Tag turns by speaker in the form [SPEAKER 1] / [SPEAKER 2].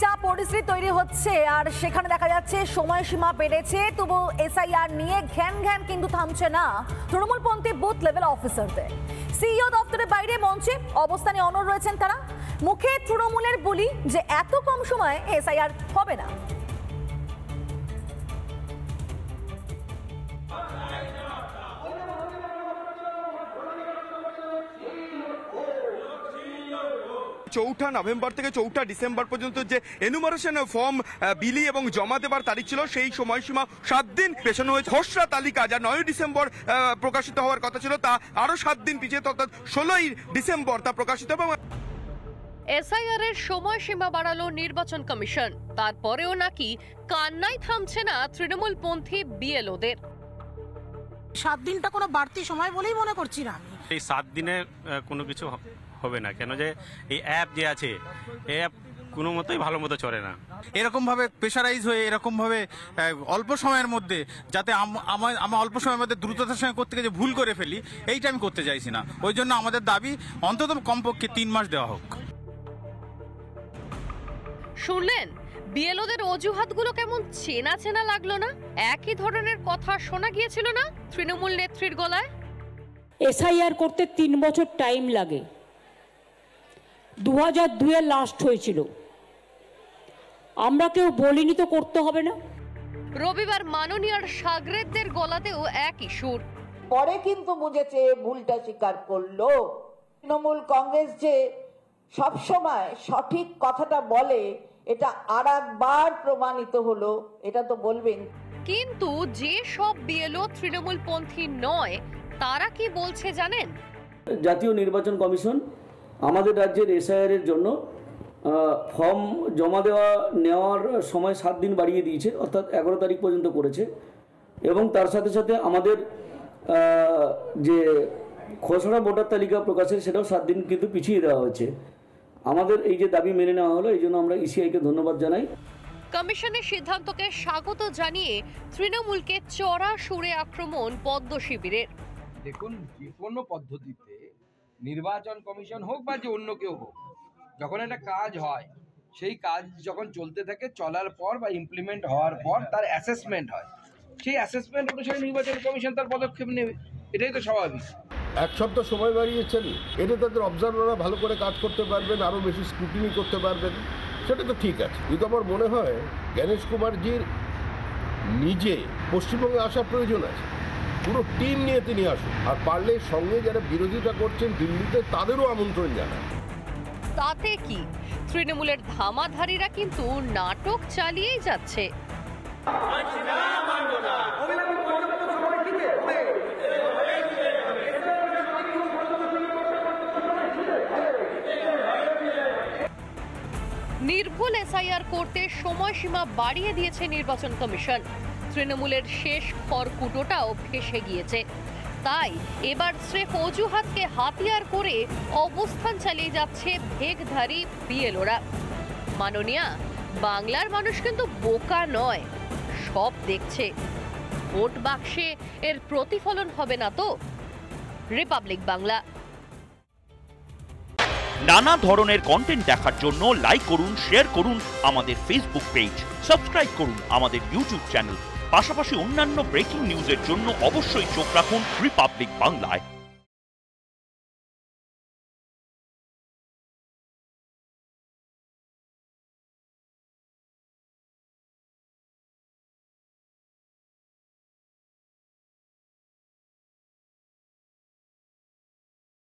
[SPEAKER 1] যা পরিস্থিতি তৈরি হচ্ছে আর সেখানে দেখা যাচ্ছে সময়সীমা বেড়েছে, তবু এসআইআর নিয়ে ঘ্যান ঘ্যান কিন্তু থামছে না তৃণমূলপন্থী বুথ লেভেল অফিসারদের। সিইও দপ্তরের বাইরে মঞ্চে অবস্থানে অনড় রয়েছেন তারা। মুখে তৃণমূলের বুলি যে এত কম সময়ে এসআইআর হবে না।
[SPEAKER 2] চৌঠা নভেম্বর থেকে 4 ডিসেম্বর পর্যন্ত যে এনুমারেশন ফর্ম বিলি এবং জমা দেবার তারিখ ছিল, সেই সময়সীমা 7 দিন পেছানো হয়েছে। খসড়া তালিকা যা 9 ডিসেম্বর প্রকাশিত হওয়ার কথা ছিল, তা আরো 7 দিন পিছিয়ে, অর্থাৎ 16ই ডিসেম্বর তা প্রকাশিত হবে।
[SPEAKER 3] এসআইআর এর সময়সীমা বাড়ালো নির্বাচন কমিশন, তারপরেও নাকি কান্নাই থামছে না তৃণমূলপন্থী বিএলওদের।
[SPEAKER 4] 7 দিনটা কোনো বাড়তি সময় বলেই মনে করছি না।
[SPEAKER 5] এই 7 দিনে কোনো কিছু হবে না, কেন যে এই অ্যাপ যে আছে, এই অ্যাপ কোনো মতোই ভালো মতো চলে না।
[SPEAKER 6] এরকম ভাবে প্রেশারাইজ হয়ে এরকম ভাবে অল্প সময়ের মধ্যে যাতে আমার অল্প সময়ের মধ্যে দ্রুততার সঙ্গে করতে গিয়ে ভুল করে ফেলি, এইটা আমি করতে চাইছি না। ওই জন্য আমাদের দাবি অন্তত কমপক্ষে 3 মাস দেওয়া হোক।
[SPEAKER 3] শুনলেন বিএলওদের অজুহাতগুলো কেমন চেনা চেনা লাগলো না? একই ধরনের কথা শোনা গিয়েছিল না তৃণমূল নেত্রীর গলায়?
[SPEAKER 7] এসআইআর করতে 3 বছর টাইম লাগে। 2002-এ লাস্ট হয়েছিল। আমরা কেউ বলিনি তো করতে হবে না।
[SPEAKER 3] রবিবার মাননীয়ার সাগরেদদের গলাতেও একই সুর।
[SPEAKER 8] পরে কিন্তু বুঝেছে, ভুলটা স্বীকার করলো। তৃণমূল কংগ্রেস যে সবসময় সঠিক কথাটা বলে, এটা আরেকবার প্রমাণিত হলো। এটা তো বলবেন।
[SPEAKER 3] কিন্তু যে সব বিএলও তৃণমূলপন্থী নয়, তারা কি বলছে জানেন?
[SPEAKER 9] জাতীয় নির্বাচন কমিশন আমাদের রাজ্যের এসআইআর এর জন্য ফর্ম জমা নেওয়ার সময় 7 দিন বাড়িয়ে দিয়েছে, অর্থাৎ 11 তারিখ পর্যন্ত করেছে। এবং তার সাথে সাথে আমাদের যে খসড়া ভোটার তালিকা প্রকাশের, সেটাও 7 দিন কিন্তু পিছিয়ে দেওয়া হয়েছে। আমাদের এই যে দাবি মেনে নেওয়া হলো, এই জন্য আমরা ইসিআইকে ধন্যবাদ জানাই।
[SPEAKER 3] কমিশনের সিদ্ধান্তকে স্বাগত জানিয়ে তৃণমূলকে চড়া সুরে আক্রমণ পদ্ম শিবিরের।
[SPEAKER 10] দেখুন, যে কোনো পদ্ধতিতে নির্বাচন কমিশন হোক বা যে অন্য কেউ হোক, যখন একটা কাজ হয়, সেই কাজ যখন চলতে থাকে, চলার পর বা ইমপ্লিমেন্ট হওয়ার পর তার অ্যাসেসমেন্ট হয়। সেই অ্যাসেসমেন্ট অনুসারে নির্বাচন কমিশন তার পদক্ষেপ নেবে, এটাই তো স্বাভাবিক।
[SPEAKER 11] 1 সপ্তাহ সময় বাড়িয়েছেন, এতে তাদের অবজারভাররা ভালো করে কাজ করতে পারবেন, আরও বেশি স্ক্রুটিনি করতে পারবেন, সেটা তো ঠিক আছে। কিন্তু আমার মনে হয় জ্ঞানেশ কুমারজির নিজে পশ্চিমবঙ্গে আসার প্রয়োজন আছে। পুরো টিম নিয়ে তিনি আসুন, আর পারলে সঙ্গে যারা বিরোধিতা করছেন দিল্লিতে, তাদেরও আমন্ত্রণ জানান।
[SPEAKER 3] তাতে কি, তৃণমূলের ধামাধারীরা কিন্তু নাটক চালিয়েই যাচ্ছে। নির্ভুল এসআইআর করতে সময়সীমা বাড়িয়ে দিয়েছে নির্বাচন কমিশন। তৃণমূলের শেষ খড়কুটোটাও ফেঁসে গিয়েছে। তাই এবার স্রেফ অজুহাতকে হাতিয়ার করে অবস্থান চালিয়ে যাচ্ছে ভেগধারী বিএলওরা। মাননীয়া, বাংলার মানুষ কিন্তু বোকা নয়, সব দেখছে। ভোট বাক্সে এর প্রতিফলন হবে না তো? রিপাবলিক বাংলা।
[SPEAKER 12] নানা ধরনের কন্টেন্ট দেখার জন্য লাইক করুন, শেয়ার করুন আমাদের ফেসবুক পেজ, সাবস্ক্রাইব করুন আমাদের ইউটিউব চ্যানেল। পাশাপাশি অন্যান্য ব্রেকিং নিউজের জন্য অবশ্যই চোখ রাখুন রিপাবলিক বাংলায়।